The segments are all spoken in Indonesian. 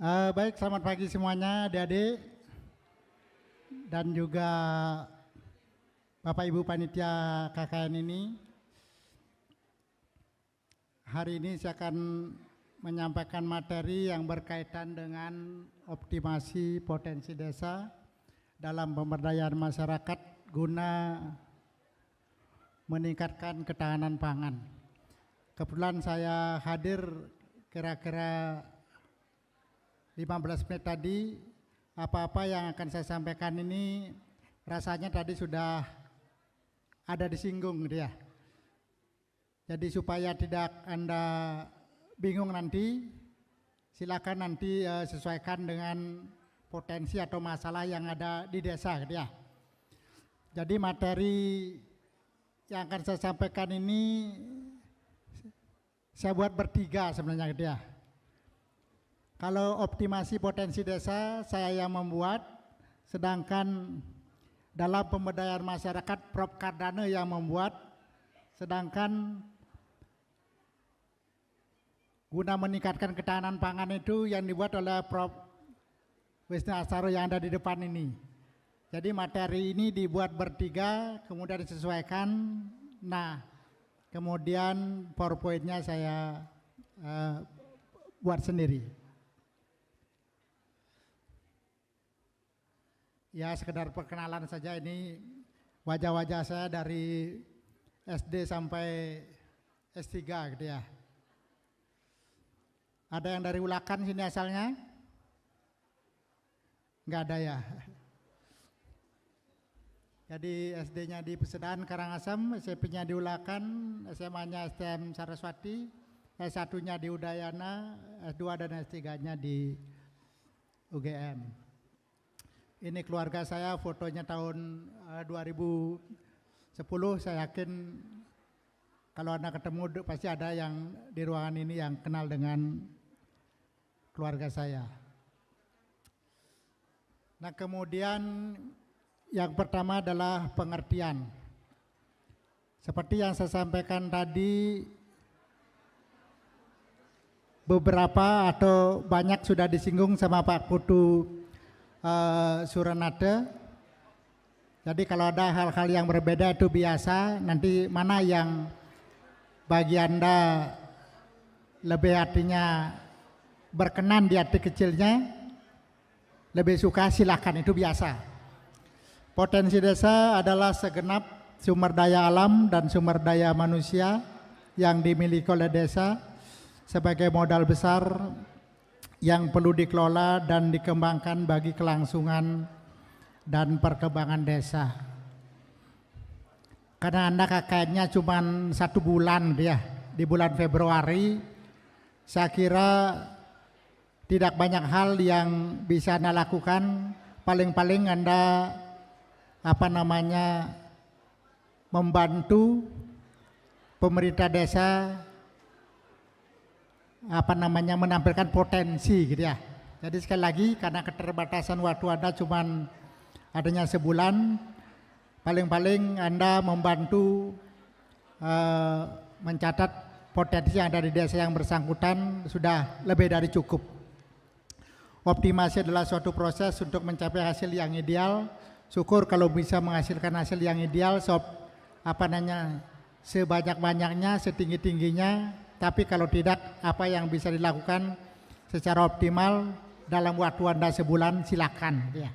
Baik, selamat pagi semuanya, adik-adik dan juga Bapak Ibu Panitia KKN ini. Hari ini saya akan menyampaikan materi yang berkaitan dengan optimasi potensi desa dalam pemberdayaan masyarakat guna meningkatkan ketahanan pangan. Kebetulan saya hadir kira-kira 15 menit tadi. Apa-apa yang akan saya sampaikan ini rasanya tadi sudah ada disinggung gitu ya. Jadi supaya tidak Anda bingung nanti, silakan nanti sesuaikan dengan potensi atau masalah yang ada di desa gitu ya. Jadi materi yang akan saya sampaikan ini saya buat bertiga sebenarnya gitu ya. Kalau optimasi potensi desa saya yang membuat, sedangkan dalam pemberdayaan masyarakat Prof. Kardana yang membuat, sedangkan guna meningkatkan ketahanan pangan itu yang dibuat oleh Prof. Wisnu Asaro yang ada di depan ini. Jadi materi ini dibuat bertiga, kemudian disesuaikan. Nah, kemudian PowerPoint-nya saya buat sendiri. Ya, sekedar perkenalan saja, ini wajah-wajah saya dari SD sampai S3 gitu ya. Ada yang dari Ulakan sini asalnya? Enggak ada ya. Jadi SD-nya di Pesedan Karangasem, SMP-nya di Ulakan, SMA-nya STM Saraswati, S1-nya di Udayana, S2 dan S3-nya di UGM. Ini keluarga saya, fotonya tahun 2010, saya yakin kalau Anda ketemu pasti ada yang di ruangan ini yang kenal dengan keluarga saya. Nah, kemudian yang pertama adalah pengertian. Seperti yang saya sampaikan tadi, beberapa atau banyak sudah disinggung sama Pak Putu Suranada. Jadi kalau ada hal-hal yang berbeda itu biasa, nanti mana yang bagi Anda lebih hatinya berkenan di hati kecilnya, lebih suka silakan, itu biasa. Potensi desa adalah segenap sumber daya alam dan sumber daya manusia yang dimiliki oleh desa sebagai modal besar yang perlu dikelola dan dikembangkan bagi kelangsungan dan perkembangan desa. Karena Anda kakaknya cuma 1 bulan ya, di bulan Februari, saya kira tidak banyak hal yang bisa Anda lakukan. Paling-paling Anda membantu pemerintah desa menampilkan potensi gitu ya. Jadi sekali lagi, karena keterbatasan waktu Anda cuman adanya sebulan, paling-paling Anda membantu mencatat potensi yang ada di desa yang bersangkutan sudah lebih dari cukup. Optimasi adalah suatu proses untuk mencapai hasil yang ideal. Syukur kalau bisa menghasilkan hasil yang ideal, sebanyak-banyaknya, setinggi-tingginya. Tapi kalau tidak, apa yang bisa dilakukan secara optimal dalam waktu Anda sebulan, silakan ya.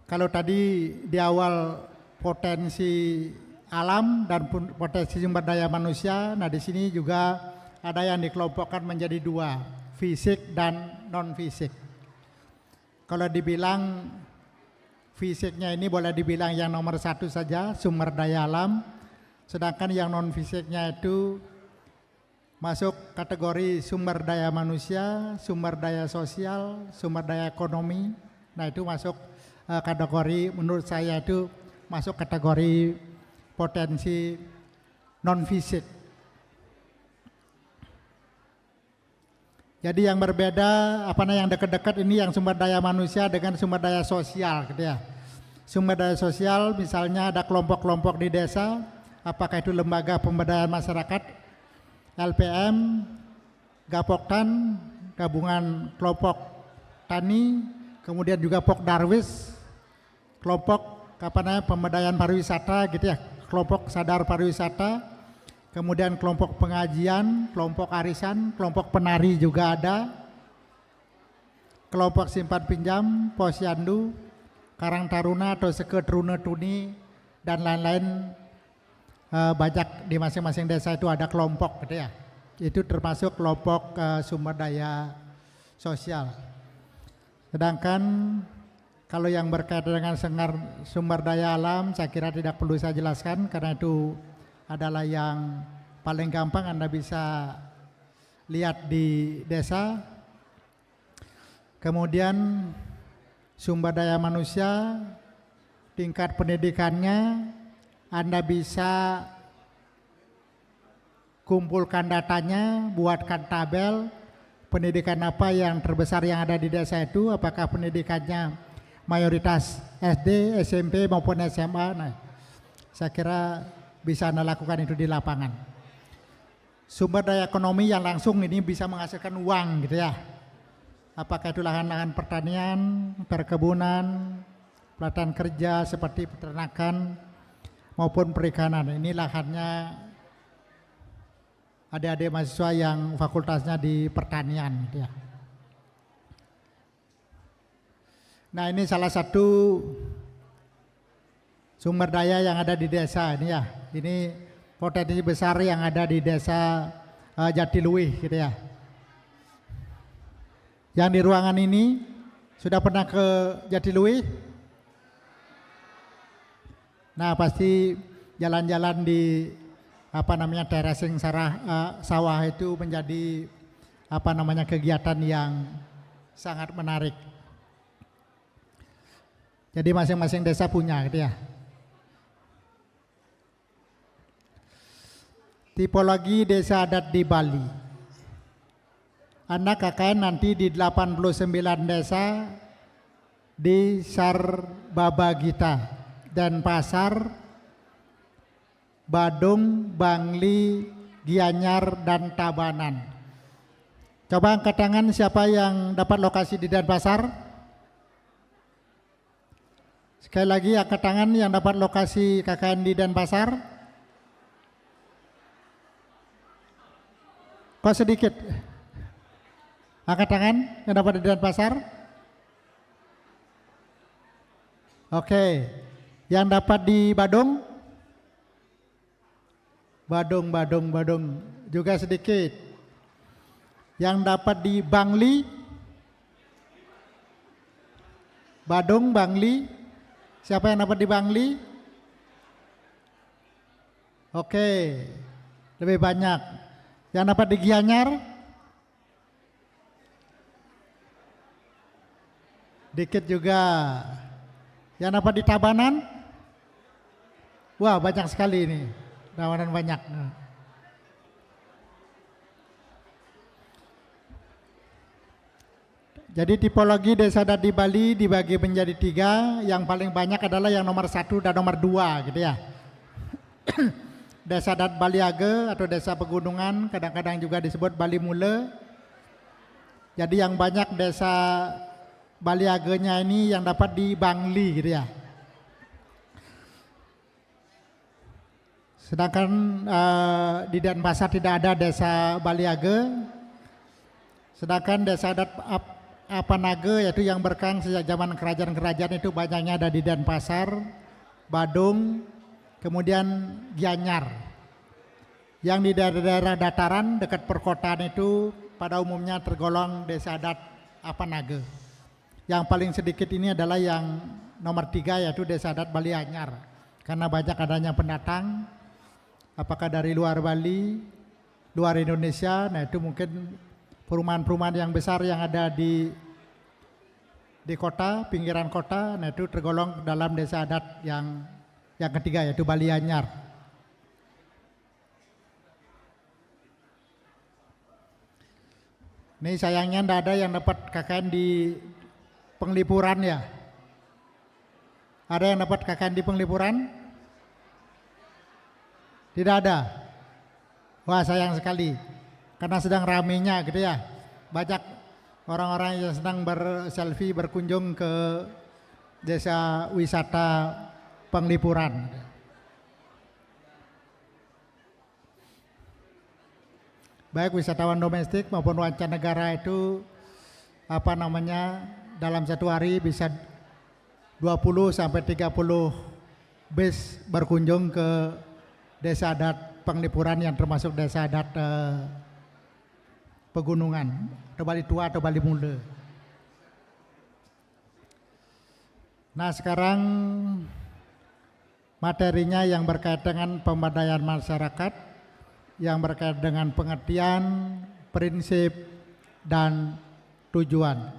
Kalau tadi di awal potensi alam dan potensi sumber daya manusia, nah di sini juga ada yang dikelompokkan menjadi 2, fisik dan non fisik. Kalau dibilang fisiknya ini boleh dibilang yang nomor 1 saja, sumber daya alam. Sedangkan yang non fisiknya itu masuk kategori sumber daya manusia, sumber daya sosial, sumber daya ekonomi. Nah, itu masuk kategori, menurut saya itu masuk kategori potensi non fisik. Jadi yang berbeda, yang dekat-dekat ini yang sumber daya manusia dengan sumber daya sosial gitu ya. Sumber daya sosial misalnya ada kelompok-kelompok di desa, apakah itu lembaga pemberdayaan masyarakat, LPM, Gapoktan, gabungan kelompok tani, kemudian juga Pok Darwis, kelompok pemberdayaan pariwisata gitu ya, kelompok sadar pariwisata, kemudian kelompok pengajian, kelompok arisan, kelompok penari juga ada, kelompok simpan pinjam, posyandu, Karang Taruna atau Seke Truna Tuni dan lain-lain. Banyak di masing-masing desa itu ada kelompok gitu ya. Itu termasuk kelompok sumber daya sosial. Sedangkan kalau yang berkaitan dengan sumber daya alam saya kira tidak perlu saya jelaskan karena itu adalah yang paling gampang Anda bisa lihat di desa. Kemudian sumber daya manusia, tingkat pendidikannya, Anda bisa kumpulkan datanya, buatkan tabel pendidikan apa yang terbesar yang ada di desa itu, apakah pendidikannya mayoritas SD, SMP maupun SMA. Nah, saya kira bisa Anda lakukan itu di lapangan. Sumber daya ekonomi yang langsung ini bisa menghasilkan uang gitu ya. Apakah itu lahan-lahan pertanian, perkebunan, pelatihan kerja seperti peternakan maupun perikanan. Ini lahannya adik-adik mahasiswa yang fakultasnya di pertanian gitu ya. Nah, ini salah satu sumber daya yang ada di desa ini ya. Ini potensi besar yang ada di desa Jatiluwih gitu ya. Yang di ruangan ini sudah pernah ke Jatiluwih? Nah, pasti jalan-jalan di terasing sawah itu menjadi kegiatan yang sangat menarik. Jadi masing-masing desa punya gitu ya. Tipologi desa adat di Bali. Anda KKN nanti di 89 desa di Sarbabagita, Denpasar, Badung, Bangli, Gianyar, dan Tabanan. Coba angkat tangan siapa yang dapat lokasi di Denpasar. Sekali lagi angkat tangan yang dapat lokasi KKN di Denpasar. Kok sedikit? Angkat tangan yang dapat di Denpasar. Oke. Yang dapat di Badung? Badung juga sedikit. Yang dapat di Bangli? Badung, Bangli. Siapa yang dapat di Bangli? Oke, lebih banyak. Yang dapat di Gianyar? Dikit juga. Yang dapat di Tabanan? Wah, banyak sekali ini. Tabanan banyak. Jadi tipologi desa adat di Bali dibagi menjadi 3. Yang paling banyak adalah yang nomor 1 dan nomor 2 gitu ya. Desa adat Baliage atau desa pegunungan, kadang-kadang juga disebut Bali Mule. Jadi yang banyak desa Baliagenya ini yang dapat di Bangli gitu ya. Sedangkan di Denpasar tidak ada desa Baliage. Sedangkan desa adat Apanage yaitu yang berkang sejak zaman kerajaan-kerajaan itu banyaknya ada di Denpasar, Badung, kemudian Gianyar. Yang di daerah-daerah dataran dekat perkotaan itu pada umumnya tergolong desa adat Apanage. Yang paling sedikit ini adalah yang nomor 3 yaitu desa adat Balianyar. Karena banyak adanya pendatang, apakah dari luar Bali, luar Indonesia, nah itu mungkin perumahan-perumahan yang besar yang ada di kota, pinggiran kota, nah itu tergolong dalam desa adat yang ketiga yaitu Balianyar. Ini sayangnya tidak ada yang dapat KKN di Penglipuran ya. Ada yang dapat KKN di Penglipuran? Tidak ada. Wah, sayang sekali. karena sedang ramenya gitu ya. Banyak orang-orang yang sedang berselfie berkunjung ke desa wisata Penglipuran. Baik wisatawan domestik maupun mancanegara itu dalam satu hari bisa 20 sampai 30 bis berkunjung ke desa adat Penglipuran yang termasuk desa adat pegunungan, atau Bali Tua atau Bali Muda. Nah sekarang materinya yang berkait dengan pemberdayaan masyarakat, yang berkait dengan pengertian, prinsip, dan tujuan.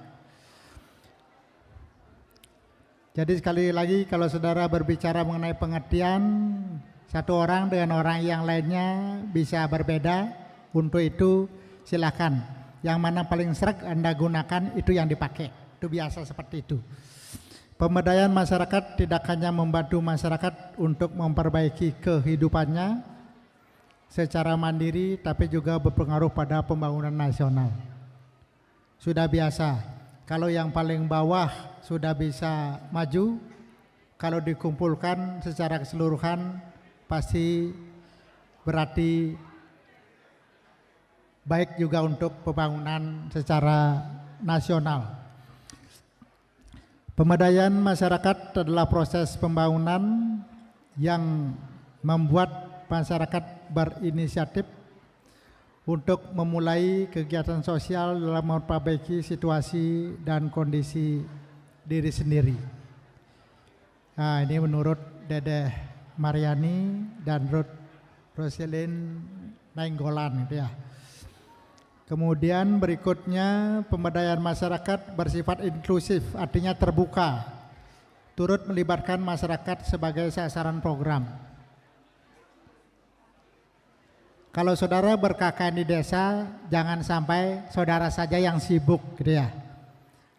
Jadi sekali lagi kalau saudara berbicara mengenai pengertian, satu orang dengan orang yang lainnya bisa berbeda. Untuk itu silakan, yang mana paling sreg Anda gunakan itu yang dipakai. Itu biasa seperti itu. Pemberdayaan masyarakat tidak hanya membantu masyarakat untuk memperbaiki kehidupannya secara mandiri, tapi juga berpengaruh pada pembangunan nasional. Sudah biasa, kalau yang paling bawah sudah bisa maju, kalau dikumpulkan secara keseluruhan pasti berarti baik juga untuk pembangunan secara nasional. Pemberdayaan masyarakat adalah proses pembangunan yang membuat masyarakat berinisiatif untuk memulai kegiatan sosial dalam memperbaiki situasi dan kondisi diri sendiri. Nah, ini menurut Dedeh Mariani dan Ruth Roselyn Nainggolan gitu ya. Kemudian berikutnya pemberdayaan masyarakat bersifat inklusif, artinya terbuka, turut melibatkan masyarakat sebagai sasaran program. Kalau saudara berKKN di desa, jangan sampai saudara saja yang sibuk gitu ya.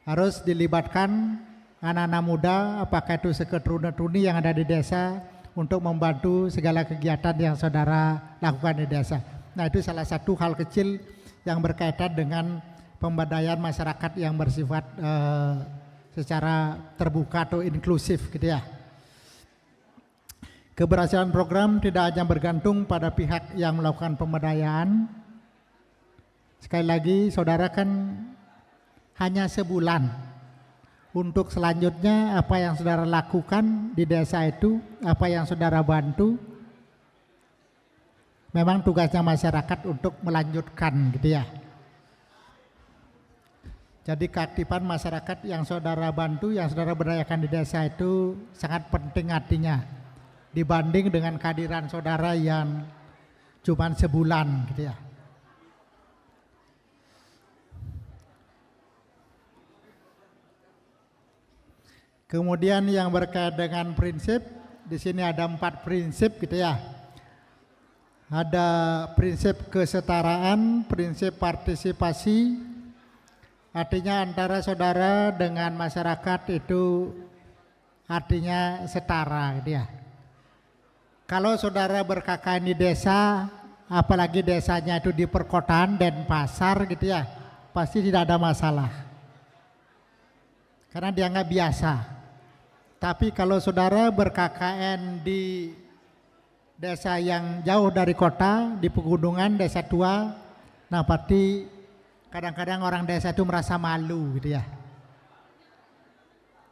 Harus dilibatkan anak-anak muda, apakah itu seketruni yang ada di desa untuk membantu segala kegiatan yang saudara lakukan di desa. Nah itu salah satu hal kecil yang berkaitan dengan pemberdayaan masyarakat yang bersifat secara terbuka atau inklusif gitu ya. Keberhasilan program tidak hanya bergantung pada pihak yang melakukan pemberdayaan. Sekali lagi saudara kan hanya sebulan. Untuk selanjutnya apa yang saudara lakukan di desa itu, apa yang saudara bantu, memang tugasnya masyarakat untuk melanjutkan gitu ya. Jadi keaktifan masyarakat yang saudara bantu, yang saudara berdayakan di desa itu sangat penting artinya dibanding dengan kehadiran saudara yang cuma sebulan gitu ya. Kemudian yang berkait dengan prinsip, di sini ada 4 prinsip gitu ya. Ada prinsip kesetaraan, prinsip partisipasi, artinya antara saudara dengan masyarakat itu artinya setara gitu ya. Kalau saudara berKKN di desa, apalagi desanya itu di perkotaan dan pasar gitu ya, pasti tidak ada masalah. Karena dianggap biasa. Tapi kalau saudara berKKN di desa yang jauh dari kota, di pegunungan, desa tua, nah pasti kadang-kadang orang desa itu merasa malu gitu ya.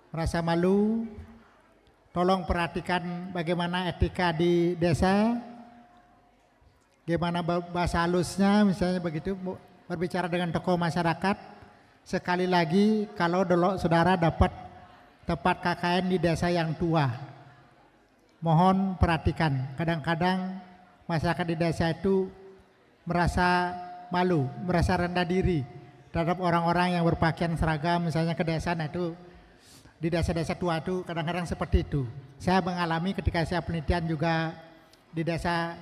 Merasa malu. Tolong perhatikan bagaimana etika di desa, bagaimana bahasa halusnya misalnya begitu, berbicara dengan tokoh masyarakat. Sekali lagi kalau dulu saudara dapat tempat KKN di desa yang tua, mohon perhatikan, kadang-kadang masyarakat di desa itu merasa malu, merasa rendah diri terhadap orang-orang yang berpakaian seragam misalnya ke desa. Nah itu di desa-desa tua itu kadang-kadang seperti itu. Saya mengalami ketika saya penelitian juga di desa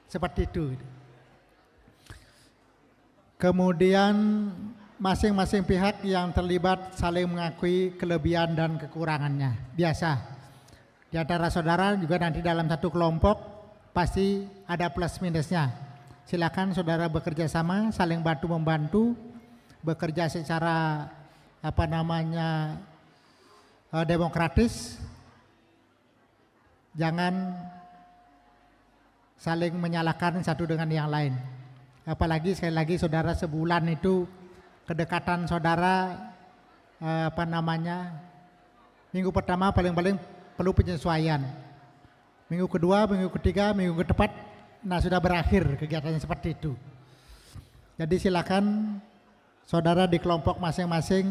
seperti itu. Kemudian masing-masing pihak yang terlibat saling mengakui kelebihan dan kekurangannya. Biasa. Di antara saudara juga nanti dalam satu kelompok pasti ada plus minusnya. silakan saudara bekerja sama, saling bantu membantu, bekerja secara demokratis, jangan saling menyalahkan satu dengan yang lain. Apalagi sekali lagi saudara sebulan itu kedekatan saudara minggu pertama paling-paling perlu penyesuaian. Minggu kedua, minggu ketiga, minggu keempat, sudah berakhir kegiatannya seperti itu. Jadi silakan saudara di kelompok masing-masing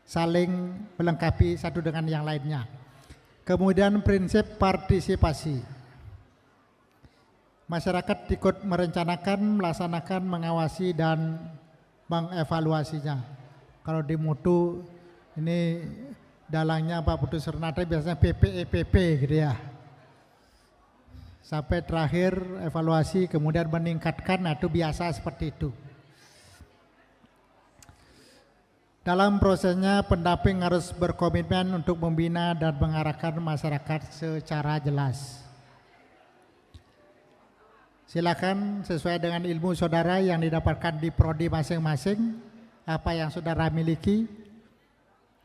saling melengkapi satu dengan yang lainnya. Kemudian prinsip partisipasi. Masyarakat ikut merencanakan, melaksanakan, mengawasi dan mengevaluasinya. Kalau di Mutu ini dalangnya Pak Putu Sernate biasanya PPEPP gitu ya. Sampai terakhir evaluasi kemudian meningkatkan, itu biasa seperti itu. Dalam prosesnya pendamping harus berkomitmen untuk membina dan mengarahkan masyarakat secara jelas. Silakan sesuai dengan ilmu saudara yang didapatkan di prodi masing-masing, apa yang saudara miliki,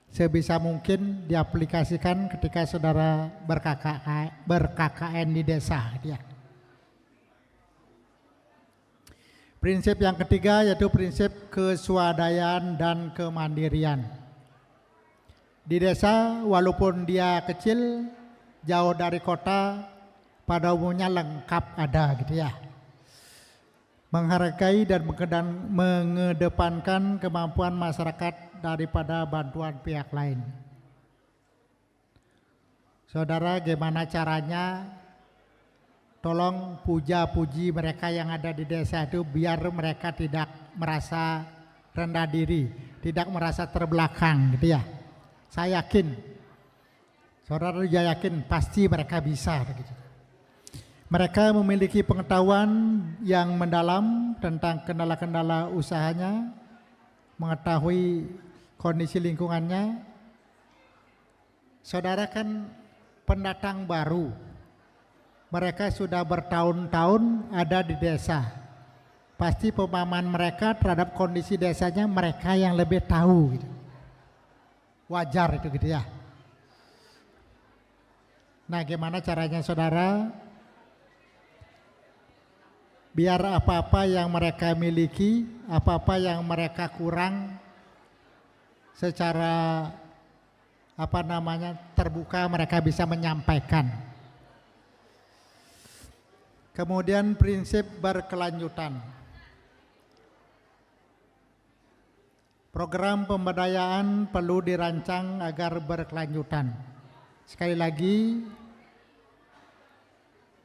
sebisa mungkin diaplikasikan ketika saudara ber-KKN di desa. Prinsip yang ketiga yaitu prinsip keswadayaan dan kemandirian. Di desa walaupun dia kecil, jauh dari kota, pada umumnya lengkap ada gitu ya. Menghargai dan mengedepankan kemampuan masyarakat daripada bantuan pihak lain. Saudara, gimana caranya? Tolong puja-puji mereka yang ada di desa itu biar mereka tidak merasa rendah diri, tidak merasa terbelakang gitu ya. Saya yakin, saudara juga yakin pasti mereka bisa begitu. Mereka memiliki pengetahuan yang mendalam tentang kendala-kendala usahanya, mengetahui kondisi lingkungannya. Saudara kan pendatang baru, mereka sudah bertahun-tahun ada di desa. Pasti pemahaman mereka terhadap kondisi desanya mereka yang lebih tahu. Gitu. Wajar itu gitu ya. Nah, gimana caranya saudara? Biar apa-apa yang mereka miliki, apa-apa yang mereka kurang secara terbuka mereka bisa menyampaikan. Kemudian prinsip berkelanjutan. Program pemberdayaan perlu dirancang agar berkelanjutan. Sekali lagi,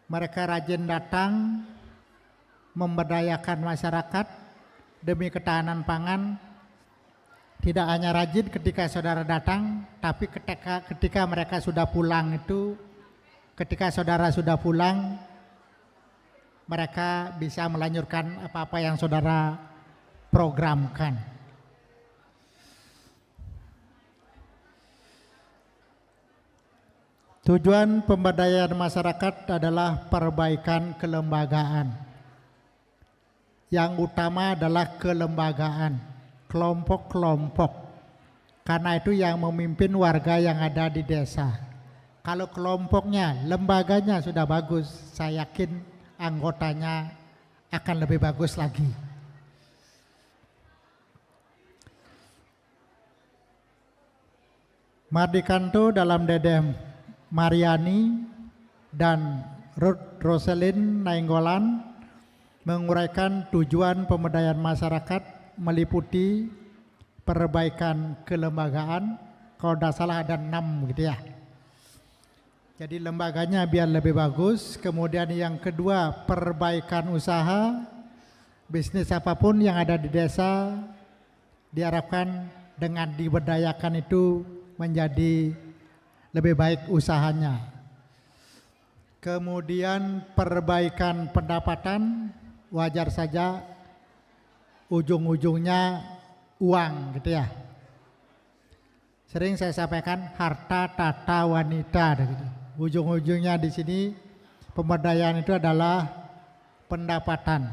mereka rajin datang memberdayakan masyarakat demi ketahanan pangan. Tidak hanya rajin ketika saudara datang, tapi ketika mereka sudah pulang itu, ketika saudara sudah pulang, mereka bisa melanjutkan apa-apa yang saudara programkan. Tujuan pemberdayaan masyarakat adalah perbaikan kelembagaan. Yang utama adalah kelembagaan, kelompok-kelompok. Karena itu yang memimpin warga yang ada di desa. Kalau kelompoknya, lembaganya sudah bagus, saya yakin anggotanya akan lebih bagus lagi. Mardikanto dalam Dedeh Mariani dan Ruth Roselyn Nainggolan menguraikan tujuan pemberdayaan masyarakat meliputi perbaikan kelembagaan, kalau tidak salah ada 6 gitu ya. Jadi lembaganya biar lebih bagus. Kemudian yang kedua, perbaikan usaha, bisnis apapun yang ada di desa diharapkan dengan diberdayakan itu menjadi lebih baik usahanya. Kemudian perbaikan pendapatan, wajar saja ujung-ujungnya uang gitu ya. Sering saya sampaikan harta tata wanita gitu. Ujung-ujungnya di sini pemberdayaan itu adalah pendapatan.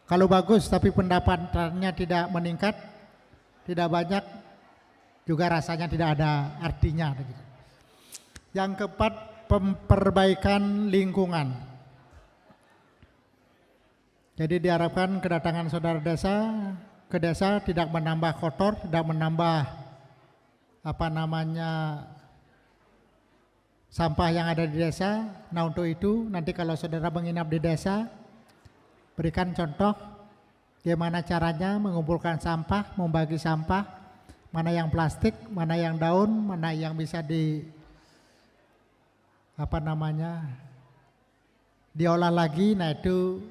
Kalau bagus tapi pendapatannya tidak meningkat, tidak banyak, juga rasanya tidak ada artinya. Yang keempat, perbaikan lingkungan. Jadi diharapkan kedatangan saudara desa ke desa tidak menambah kotor, tidak menambah sampah yang ada di desa. Nah, untuk itu nanti kalau saudara menginap di desa, berikan contoh bagaimana caranya mengumpulkan sampah, membagi sampah, mana yang plastik, mana yang daun, mana yang bisa diolah lagi. Nah, itu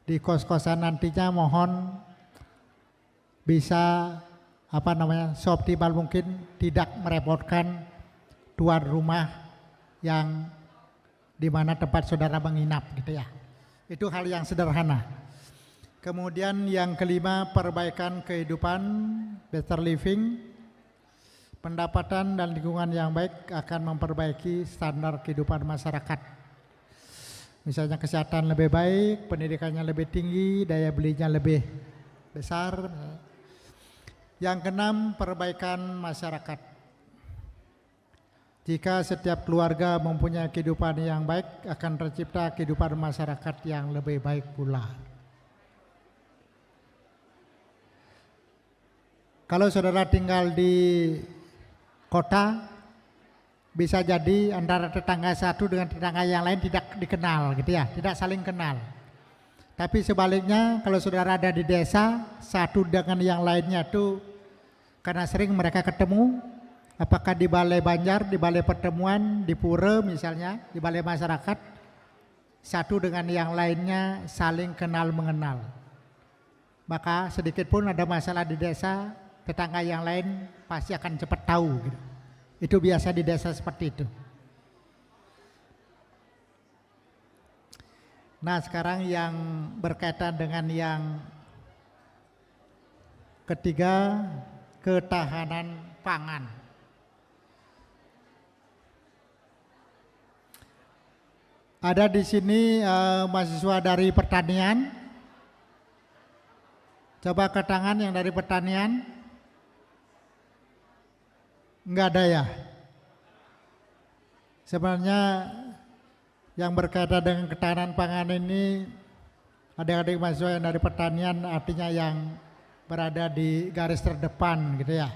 di kos-kosan nantinya mohon bisa seoptimal mungkin, tidak merepotkan tuan rumah yang di mana tempat saudara menginap gitu ya. Itu hal yang sederhana. Kemudian yang kelima, perbaikan kehidupan, better living. Pendapatan dan lingkungan yang baik akan memperbaiki standar kehidupan masyarakat. Misalnya kesehatan lebih baik, pendidikannya lebih tinggi, daya belinya lebih besar. Yang keenam, perbaikan masyarakat. Jika setiap keluarga mempunyai kehidupan yang baik, akan tercipta kehidupan masyarakat yang lebih baik pula. Kalau saudara tinggal di kota, bisa jadi antara tetangga satu dengan tetangga yang lain tidak dikenal gitu ya, tidak saling kenal. Tapi sebaliknya kalau saudara ada di desa, satu dengan yang lainnya itu karena sering mereka ketemu, apakah di balai banjar, di balai pertemuan, di pura misalnya, di balai masyarakat, satu dengan yang lainnya saling kenal mengenal. Maka sedikit pun ada masalah di desa, tetangga yang lain pasti akan cepat tahu gitu. Itu biasa di desa seperti itu. Nah, sekarang yang berkaitan dengan yang ketiga, ketahanan pangan. Ada di sini mahasiswa dari pertanian. Coba ke tangan yang dari pertanian. Enggak ada ya? Sebenarnya yang berkaitan dengan ketahanan pangan ini, adik-adik mahasiswa yang dari pertanian artinya yang berada di garis terdepan gitu ya.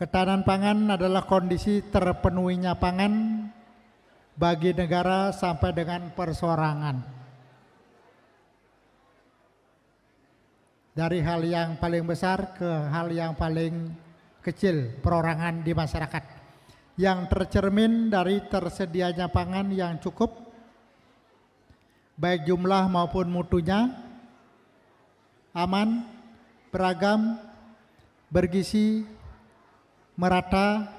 Ketahanan pangan adalah kondisi terpenuhinya pangan bagi negara sampai dengan perseorangan. Dari hal yang paling besar ke hal yang paling kecil, perorangan di masyarakat. Yang tercermin dari tersedianya pangan yang cukup, baik jumlah maupun mutunya, aman, beragam, bergizi, merata,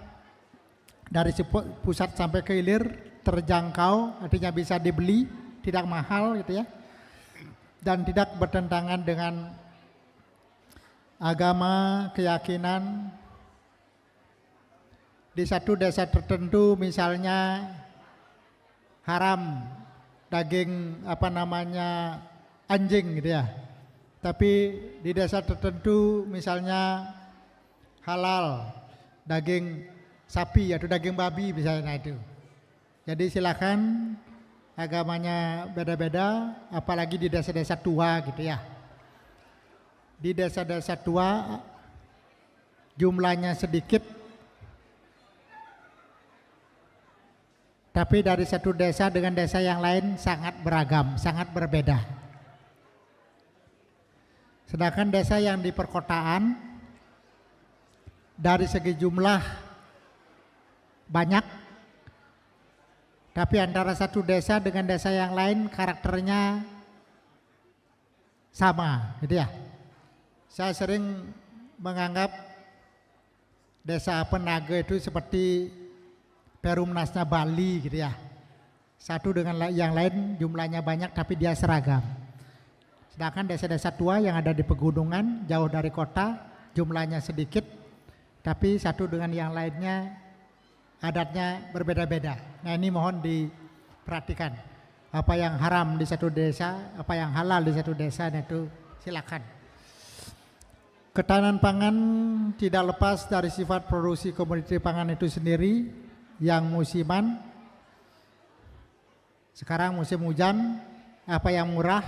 dari pusat sampai ke hilir, terjangkau, artinya bisa dibeli, tidak mahal gitu ya, dan tidak bertentangan dengan agama, keyakinan. Di satu desa tertentu misalnya haram daging anjing gitu ya. Tapi di desa tertentu misalnya halal daging sapi atau daging babi misalnya itu. Jadi silakan, agamanya beda-beda, apalagi di desa-desa tua gitu ya. Di desa-desa tua jumlahnya sedikit, tapi dari satu desa dengan desa yang lain sangat beragam, sangat berbeda. Sedangkan desa yang di perkotaan dari segi jumlah banyak, tapi antara satu desa dengan desa yang lain karakternya sama gitu ya. Saya sering menganggap desa Penaga itu seperti Perumnasnya Bali gitu ya. Satu dengan yang lain jumlahnya banyak tapi dia seragam. Sedangkan desa-desa tua yang ada di pegunungan jauh dari kota jumlahnya sedikit tapi satu dengan yang lainnya adatnya berbeda-beda. Nah, ini mohon diperhatikan. apa yang haram di satu desa, apa yang halal di satu desa, nah itu silakan. Ketahanan pangan tidak lepas dari sifat produksi komoditi pangan itu sendiri yang musiman. Sekarang musim hujan, apa yang murah,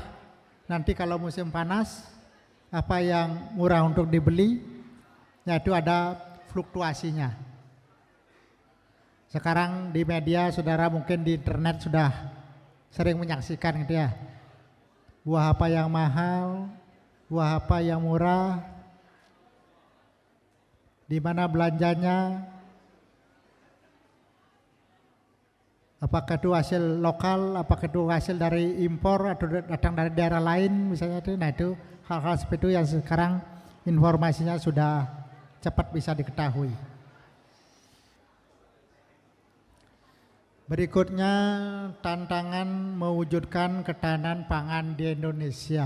nanti kalau musim panas, apa yang murah untuk dibeli, yaitu ada fluktuasinya. Sekarang di media saudara mungkin di internet sudah sering menyaksikan gitu ya. Buah apa yang mahal, buah apa yang murah, di mana belanjanya, apakah itu hasil lokal, apakah itu hasil dari impor atau datang dari daerah lain misalnya itu. Nah itu hal-hal seperti itu yang sekarang informasinya sudah cepat bisa diketahui. Berikutnya tantangan mewujudkan ketahanan pangan di Indonesia.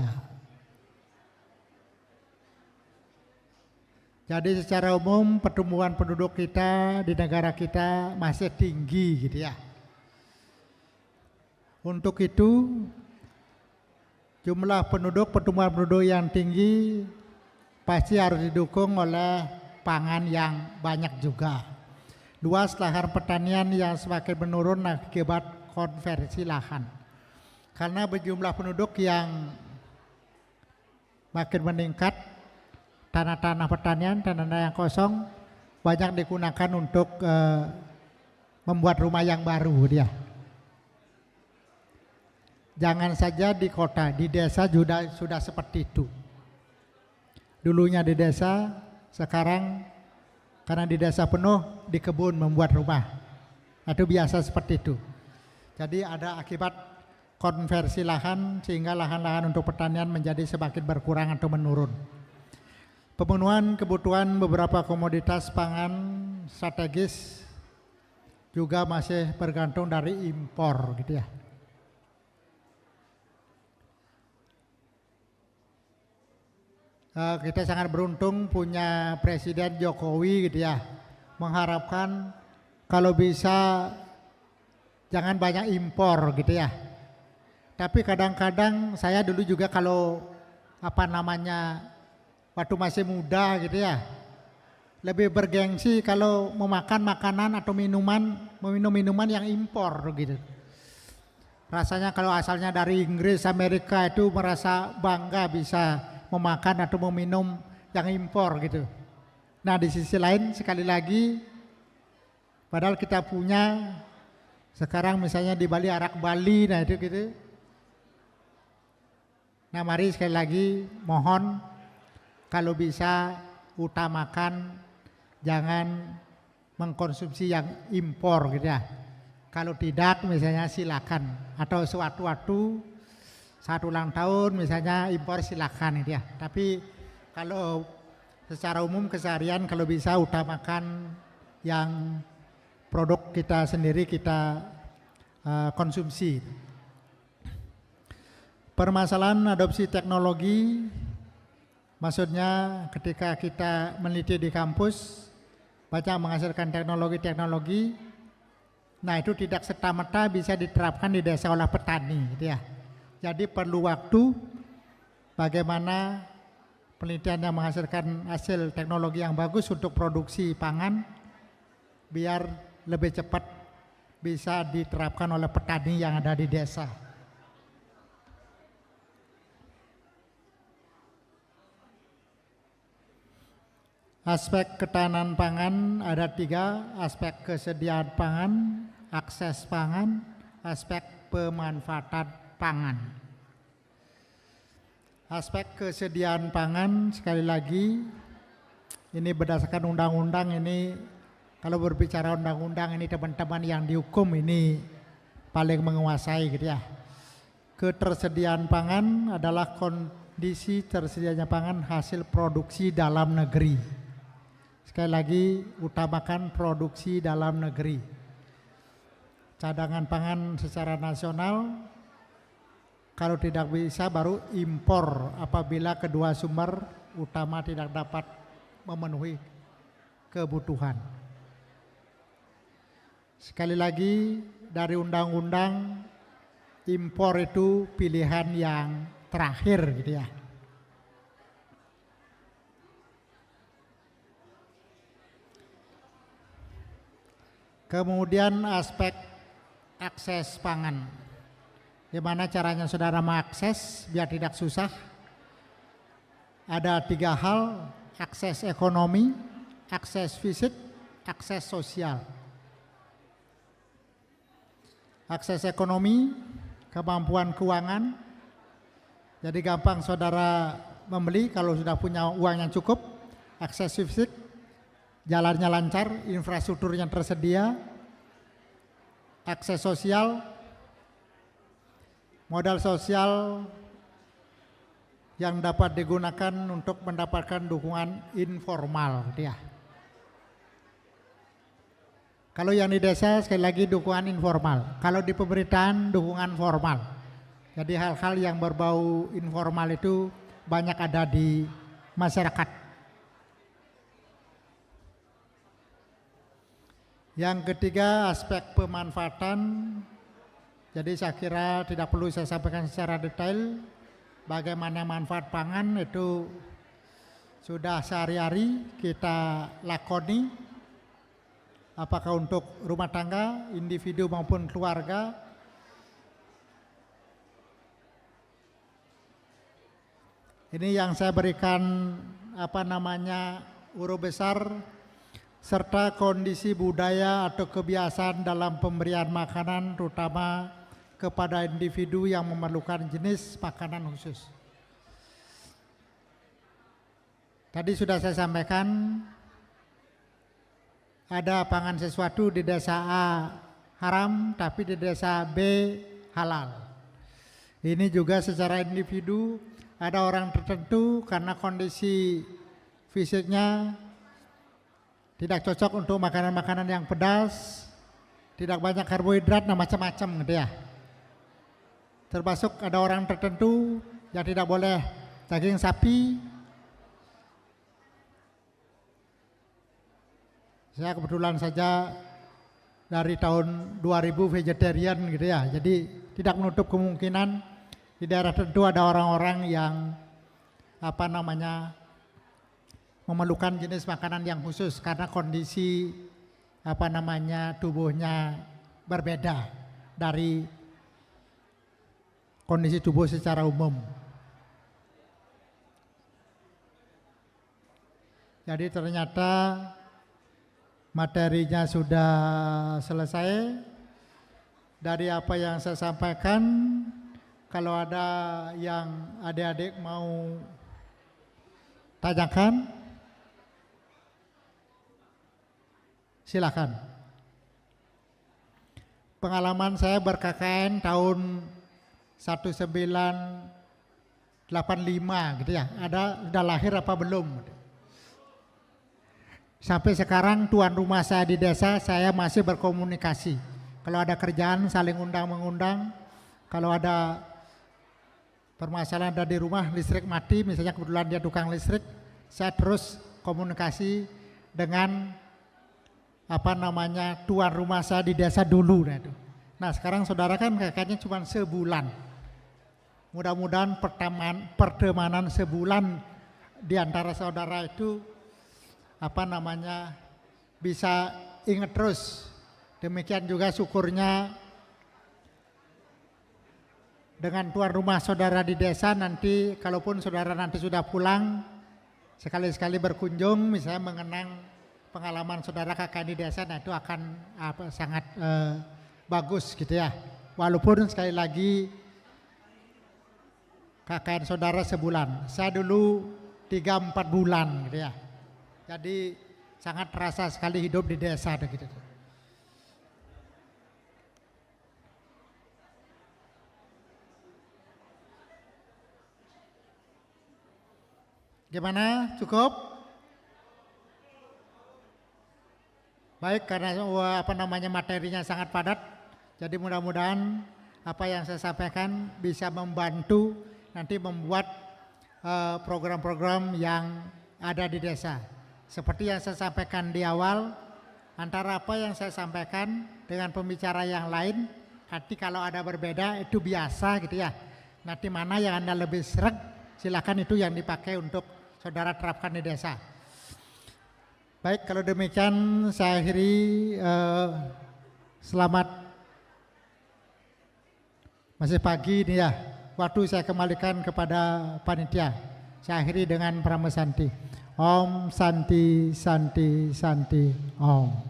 Jadi secara umum pertumbuhan penduduk kita di negara kita masih tinggi gitu ya. Untuk itu jumlah pertumbuhan penduduk yang tinggi pasti harus didukung oleh pangan yang banyak juga. Luas lahan pertanian yang semakin menurun akibat konversi lahan. Karena berjumlah penduduk yang makin meningkat, tanah-tanah pertanian, tanah-tanah yang kosong banyak digunakan untuk membuat rumah yang baru dia. Jangan saja di kota, di desa sudah seperti itu. Dulunya di desa, sekarang karena di desa penuh, di kebun membuat rumah. Itu biasa seperti itu. Jadi ada akibat konversi lahan sehingga lahan-lahan untuk pertanian menjadi semakin berkurang atau menurun. Pemenuhan kebutuhan beberapa komoditas pangan strategis juga masih bergantung dari impor gitu ya. Kita sangat beruntung punya Presiden Jokowi gitu ya, mengharapkan kalau bisa jangan banyak impor gitu ya. Tapi kadang-kadang saya dulu juga kalau waktu masih muda gitu ya, lebih bergengsi kalau memakan makanan atau meminum minuman yang impor gitu. Rasanya kalau asalnya dari Inggris, Amerika itu merasa bangga bisa memakan atau meminum yang impor gitu. Nah di sisi lain sekali lagi, padahal kita punya sekarang misalnya di Bali arak Bali, nah itu gitu. Nah mari sekali lagi mohon kalau bisa utamakan jangan mengkonsumsi yang impor gitu ya. Kalau tidak misalnya silakan, atau sewaktu-waktu saat ulang tahun misalnya impor silakan gitu ya. Tapi kalau secara umum keseharian kalau bisa utamakan yang produk kita sendiri kita konsumsi. Permasalahan adopsi teknologi, maksudnya ketika kita meneliti di kampus banyak menghasilkan teknologi-teknologi, nah itu tidak serta-merta bisa diterapkan di desa oleh petani gitu ya. Jadi perlu waktu bagaimana penelitian yang menghasilkan hasil teknologi yang bagus untuk produksi pangan biar lebih cepat bisa diterapkan oleh petani yang ada di desa. Aspek ketahanan pangan ada 3, aspek kesediaan pangan, akses pangan, aspek pemanfaatan pangan. Aspek kesediaan pangan sekali lagi ini berdasarkan undang-undang, ini kalau berbicara undang-undang ini teman-teman yang dihukum ini paling menguasai gitu ya. Ketersediaan pangan adalah kondisi tersedianya pangan hasil produksi dalam negeri. Sekali lagi utamakan produksi dalam negeri. Cadangan pangan secara nasional, kalau tidak bisa baru impor apabila kedua sumber utama tidak dapat memenuhi kebutuhan. Sekali lagi dari undang-undang impor itu pilihan yang terakhir gitu ya. Kemudian aspek akses pangan. Gimana caranya saudara mengakses biar tidak susah? Ada 3 hal, akses ekonomi, akses fisik, akses sosial. Akses ekonomi, kemampuan keuangan. Jadi gampang saudara membeli kalau sudah punya uang yang cukup. Akses fisik, jalannya lancar, infrastrukturnya tersedia. Akses sosial, modal sosial yang dapat digunakan untuk mendapatkan dukungan informal dia. Kalau yang di desa sekali lagi dukungan informal, kalau di pemerintahan dukungan formal. Jadi hal-hal yang berbau informal itu banyak ada di masyarakat. Yang ketiga aspek pemanfaatan. Jadi saya kira tidak perlu saya sampaikan secara detail bagaimana manfaat pangan itu sudah sehari-hari kita lakoni, apakah untuk rumah tangga, individu maupun keluarga. Ini yang saya berikan huruf besar serta kondisi budaya atau kebiasaan dalam pemberian makanan terutama kepada individu yang memerlukan jenis makanan khusus. Tadi sudah saya sampaikan ada pangan sesuatu di desa A haram tapi di desa B halal. Ini juga secara individu ada orang tertentu karena kondisi fisiknya tidak cocok untuk makanan-makanan yang pedas, tidak banyak karbohidrat, dan macam-macam gitu ya. Termasuk ada orang tertentu yang tidak boleh daging sapi. Saya kebetulan saja dari tahun 2000 vegetarian gitu ya. Jadi tidak menutup kemungkinan di daerah tertentu ada orang-orang yang memerlukan jenis makanan yang khusus karena kondisi tubuhnya berbeda dari kondisi tubuh secara umum. Jadi ternyata materinya sudah selesai. Dari apa yang saya sampaikan, kalau ada yang adik-adik mau tanyakan, silakan. Pengalaman saya ber-KKN tahun 1985 gitu ya. Sudah lahir apa belum? Sampai sekarang tuan rumah saya di desa saya masih berkomunikasi. Kalau ada kerjaan saling undang-mengundang. Kalau ada permasalahan ada di rumah listrik mati, misalnya kebetulan dia tukang listrik, saya terus komunikasi dengan tuan rumah saya di desa dulu. Nah sekarang saudara kan kakaknya cuma sebulan. Mudah-mudahan pertemanan sebulan di antara saudara itu bisa ingat terus. Demikian juga syukurnya dengan tuan rumah saudara di desa nanti kalaupun saudara nanti sudah pulang sekali-sekali berkunjung misalnya mengenang pengalaman saudara kakak di desa, nah itu akan sangat bagus gitu ya. Walaupun sekali lagi KKN saudara sebulan, saya dulu 3-4 bulan gitu ya. Jadi sangat terasa sekali hidup di desa gitu. Gimana? Cukup? Baik, karena materinya sangat padat, jadi mudah-mudahan apa yang saya sampaikan bisa membantu nanti membuat program-program yang ada di desa. Seperti yang saya sampaikan di awal, antara apa yang saya sampaikan dengan pembicara yang lain Hati kalau ada berbeda itu biasa gitu ya. Nanti mana yang Anda lebih sreg, silakan itu yang dipakai untuk saudara terapkan di desa. Baik, kalau demikian saya akhiri, selamat masih pagi nih ya. Waktu saya kembalikan kepada panitia. Saya akhiri dengan Pramesanti. Om Santi Santi Santi Om.